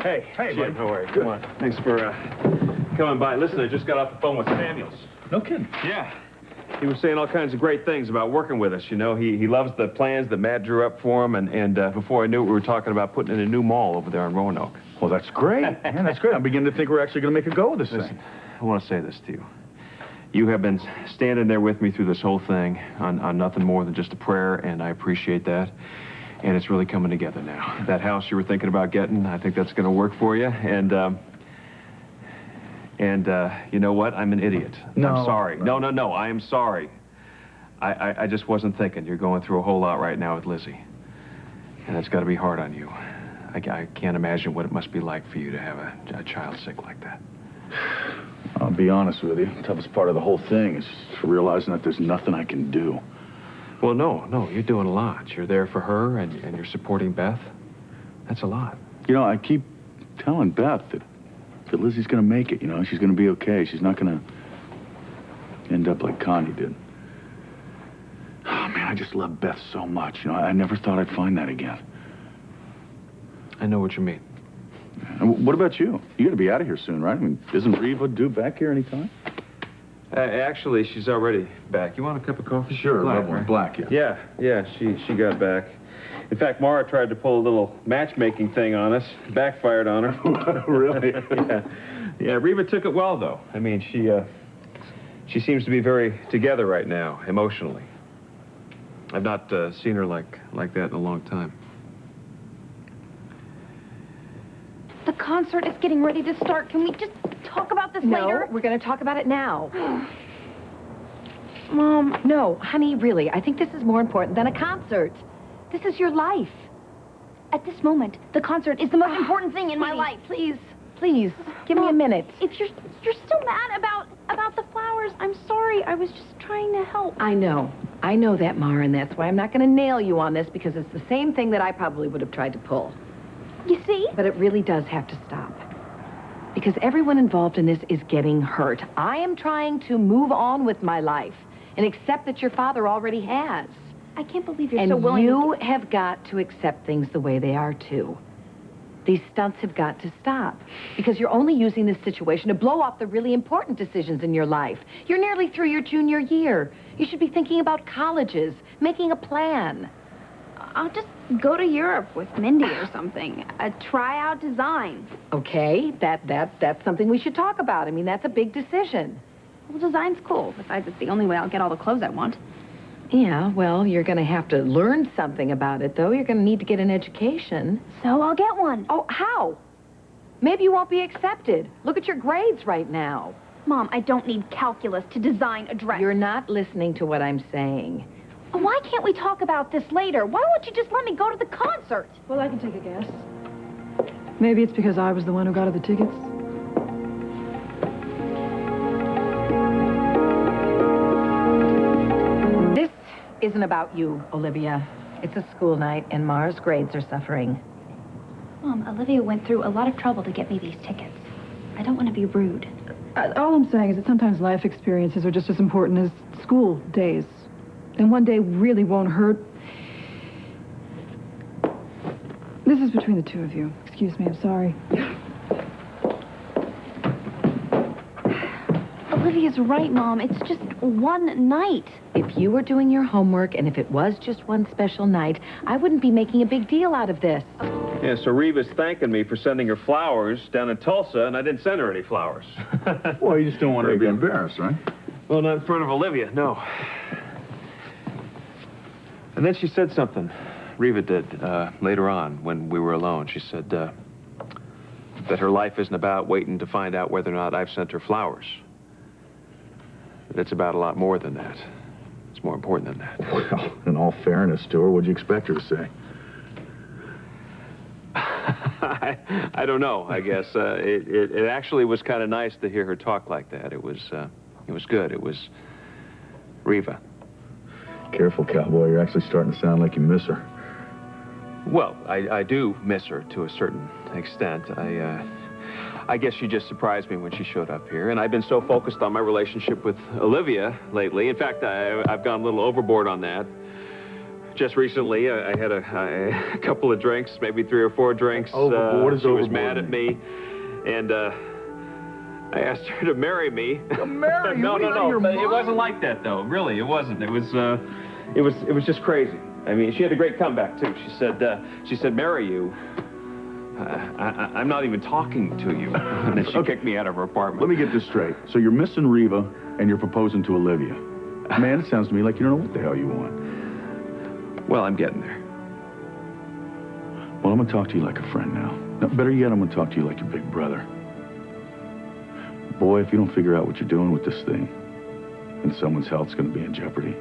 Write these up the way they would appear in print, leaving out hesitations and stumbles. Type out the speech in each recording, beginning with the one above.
Hey, Jim, how are you? Come on. Thanks for coming by. Listen, I just got off the phone with Samuels. No kidding. Yeah. He was saying all kinds of great things about working with us, you know. He loves the plans that Matt drew up for him, and before I knew it, we were talking about putting in a new mall over there on Roanoke. Well, that's great. Man, that's great. I'm beginning to think we're actually going to make a go of this thing. I want to say this to you. You have been standing there with me through this whole thing on nothing more than just a prayer, and I appreciate that. And it's really coming together now. That house you were thinking about getting, I think that's going to work for you. And you know what? I'm an idiot. No. I'm sorry. No, I am sorry. I just wasn't thinking. You're going through a whole lot right now with Lizzie. And it's got to be hard on you. I can't imagine what it must be like for you to have a child sick like that. I'll be honest with you. The toughest part of the whole thing is realizing that there's nothing I can do. Well, no, you're doing a lot. You're there for her, and you're supporting Beth. That's a lot. You know, I keep telling Beth that Lizzie's going to make it, you know. She's going to be okay. She's not going to end up like Connie did. Oh, man, I just love Beth so much. You know, I never thought I'd find that again. I know what you mean. And what about you? You got to be out of here soon, right? I mean, isn't Reva due back here anytime? Actually, she's already back. You want a cup of coffee? Sure, Black, right? Black, yeah. Yeah, she got back. In fact, Marah tried to pull a little matchmaking thing on us. Backfired on her. Really? Yeah, Reva took it well, though. I mean, she seems to be very together right now, emotionally. I've not seen her like that in a long time. The concert is getting ready to start. Can we just talk about this later? No, we're going to talk about it now. Mom. No, honey, really, I think this is more important than a concert. This is your life. At this moment, the concert is the most important thing in my life. Please, give me a minute. If you're still mad about the flowers, I'm sorry. I was just trying to help. I know that, Marah, and that's why I'm not going to nail you on this, because it's the same thing that I probably would have tried to pull. You see? But it really does have to stop. Because everyone involved in this is getting hurt. I am trying to move on with my life and accept that your father already has. I can't believe you're so willing to... And you have got to accept things the way they are, too. These stunts have got to stop. Because you're only using this situation to blow off the really important decisions in your life. You're nearly through your junior year. You should be thinking about colleges, making a plan. I'll just go to Europe with Mindy or something. Try out design. Okay, that's something we should talk about. I mean, that's a big decision. Well, design's cool. Besides, it's the only way I'll get all the clothes I want. Yeah, well, you're going to have to learn something about it, though. You're going to need to get an education. So I'll get one. Oh, how? Maybe you won't be accepted. Look at your grades right now. Mom, I don't need calculus to design a dress. You're not listening to what I'm saying. Why can't we talk about this later? Why won't you just let me go to the concert? Well, I can take a guess. Maybe it's because I was the one who got her the tickets. This isn't about you, Olivia. It's a school night, and Marah's grades are suffering. Mom, Olivia went through a lot of trouble to get me these tickets. I don't want to be rude. All I'm saying is that sometimes life experiences are just as important as school days. And one day really won't hurt. This is between the two of you. Excuse me, I'm sorry. Olivia's right, Mom. It's just one night. If you were doing your homework and if it was just one special night, I wouldn't be making a big deal out of this. Yeah, so Reva's thanking me for sending her flowers down in Tulsa, and I didn't send her any flowers. Well, you just don't want her to be embarrassed, right? Well, not in front of Olivia, no. And then she said something, Reva did, later on when we were alone. She said that her life isn't about waiting to find out whether or not I've sent her flowers. That it's about a lot more than that. It's more important than that. Well, in all fairness to her, what'd you expect her to say? I don't know, I guess. It actually was kind of nice to hear her talk like that. It was good. It was Reva. Careful, cowboy. You're actually starting to sound like you miss her. Well, I do miss her to a certain extent. I guess she just surprised me when she showed up here, and I've been so focused on my relationship with Olivia lately. In fact, I've gone a little overboard on that, Just recently, I had a couple of drinks, maybe 3 or 4 drinks. Overboard is she was overboard. mad at me, and I asked her to marry me. Marry you? No, What are you no, out of your no. It mind? wasn't like that, though. Really, it wasn't. It was just crazy. I mean, she had a great comeback too. She said, marry you. I'm not even talking to you. And then she kicked me out of her apartment. Let me get this straight. So you're missing Reva, and you're proposing to Olivia. Man, it sounds to me like you don't know what the hell you want. Well, I'm getting there. Well, I'm gonna talk to you like a friend now. No, better yet, I'm gonna talk to you like your big brother. Boy, if you don't figure out what you're doing with this thing, then someone's health's gonna be in jeopardy.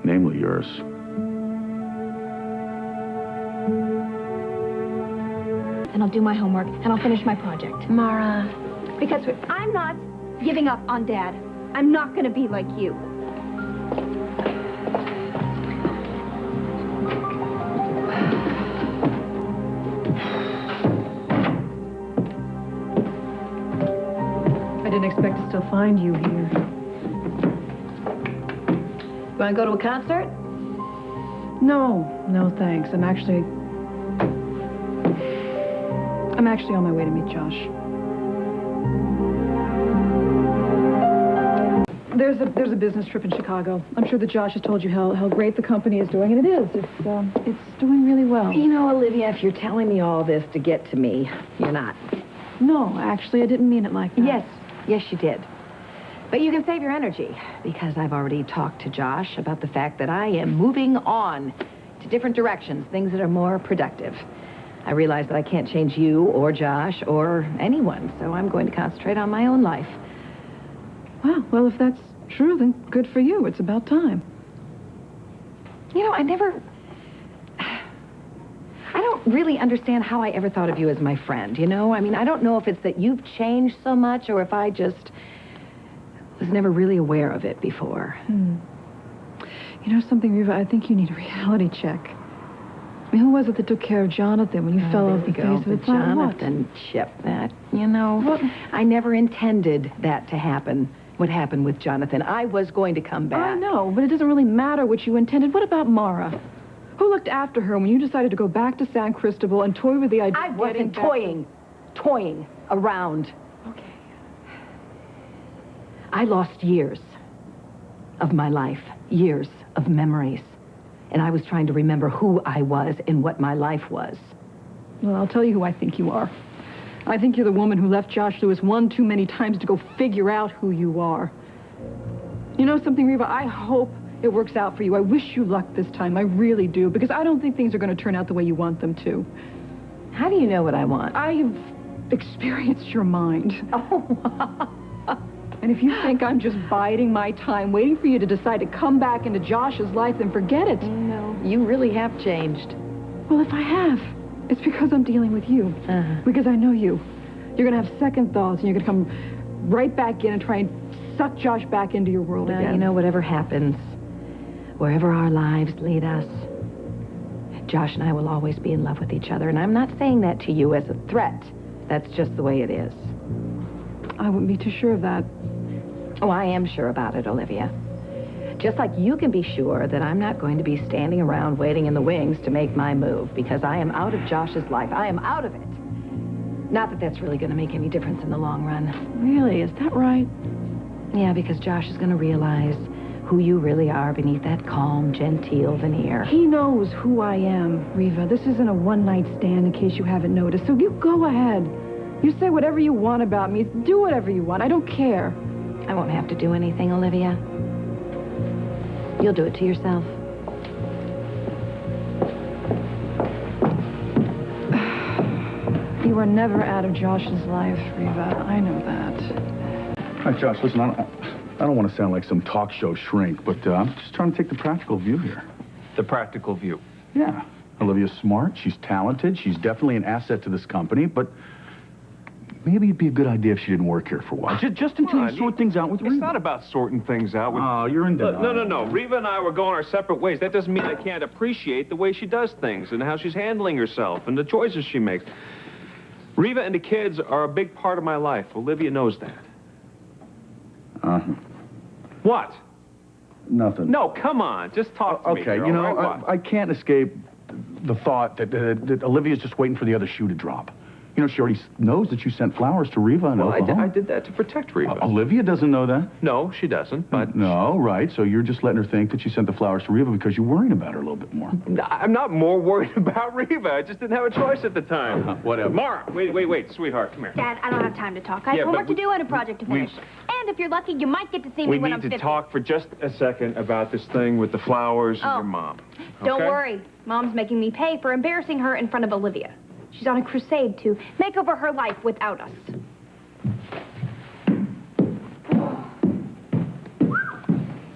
Namely yours. And I'll do my homework, and I'll finish my project. Marah. Because I'm not giving up on Dad. I'm not going to be like you. I didn't expect to still find you here. You want to go to a concert? No, thanks. I'm actually on my way to meet Josh. There's a business trip in Chicago. I'm sure that Josh has told you how great the company is doing, and it is. It's doing really well. You know, Olivia, if you're telling me all this to get to me, you're not. No, actually, I didn't mean it like that. Yes, you did. But you can save your energy, because I've already talked to Josh about the fact that I am moving on to different directions, things that are more productive. I realize that I can't change you or Josh or anyone, so I'm going to concentrate on my own life. Wow, well, if that's true, then good for you. It's about time. You know, I don't really understand how I ever thought of you as my friend, you know? I mean, I don't know if it's that you've changed so much or if I just was never really aware of it before. You know something, Reva? I think you need a reality check. I mean, who was it that took care of Jonathan when you fell off the face of the planet? Jonathan Chip, that, you know, What? I never intended that to happen. What happened with Jonathan? I was going to come back. I know, but it doesn't really matter what you intended. What about Marah? Who looked after her when you decided to go back to San Cristobal and toy with the idea I of wasn't toying around. Okay. I lost years of my life, years of memories. And I was trying to remember who I was and what my life was. Well, I'll tell you who I think you are. I think you're the woman who left Josh Lewis one too many times to go figure out who you are. You know something, Reva? I hope it works out for you. I wish you luck this time. I really do, because I don't think things are going to turn out the way you want them to. How do you know what I want? I've experienced your mind. Oh, And if you think I'm just biding my time, waiting for you to decide to come back into Josh's life, then forget it. no, you really have changed. Well, if I have, it's because I'm dealing with you. Because I know you. You're going to have second thoughts, and you're going to come right back in and try and suck Josh back into your world Well, again. you know, whatever happens, wherever our lives lead us, Josh and I will always be in love with each other. And I'm not saying that to you as a threat. That's just the way it is. I wouldn't be too sure of that. Oh, I am sure about it, Olivia. Just like you can be sure that I'm not going to be standing around waiting in the wings to make my move, because I am out of Josh's life. I am out of it. Not that that's really going to make any difference in the long run. Really? Is that right? Yeah, because Josh is going to realize who you really are beneath that calm, genteel veneer. He knows who I am, Reva. This isn't a one-night stand, in case you haven't noticed. So you go ahead. You say whatever you want about me. Do whatever you want. I don't care. I won't have to do anything, Olivia. You'll do it to yourself. You are never out of Josh's life, Reva. I know that. All right, Josh, listen, I don't want to sound like some talk show shrink, but I'm just trying to take the practical view here. The practical view. Yeah. Olivia's smart, she's talented, she's definitely an asset to this company, but maybe it'd be a good idea if she didn't work here for a while. Just until you sort things out with Reva. It's not about sorting things out with... Oh, you're in denial. No. Reva and I were going our separate ways. That doesn't mean I can't appreciate the way she does things and how she's handling herself and the choices she makes. Reva and the kids are a big part of my life. Olivia knows that. Uh-huh. What? Nothing. No, come on. Just talk to me, Okay, girl. you know, All right, what? I can't escape the thought that Olivia's just waiting for the other shoe to drop. You know, she already knows that you sent flowers to Reva in Oklahoma. I did that to protect Reva. Olivia doesn't know that. No, she doesn't, but... No, right. So you're just letting her think that you sent the flowers to Reva because you're worrying about her a little bit more. I'm not more worried about Reva. I just didn't have a choice at the time. Whatever. Marah, wait, sweetheart, come here. Dad, I don't have time to talk. I have Yeah, homework but to do and a project to finish. And if you're lucky, you might get to see me We when need I'm to 50. talk for just a second about this thing with the flowers and Oh. your mom. Don't okay? worry. Mom's making me pay for embarrassing her in front of Olivia. She's on a crusade to make over her life without us.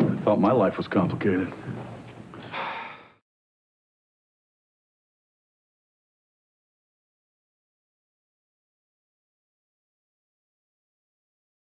I thought my life was complicated.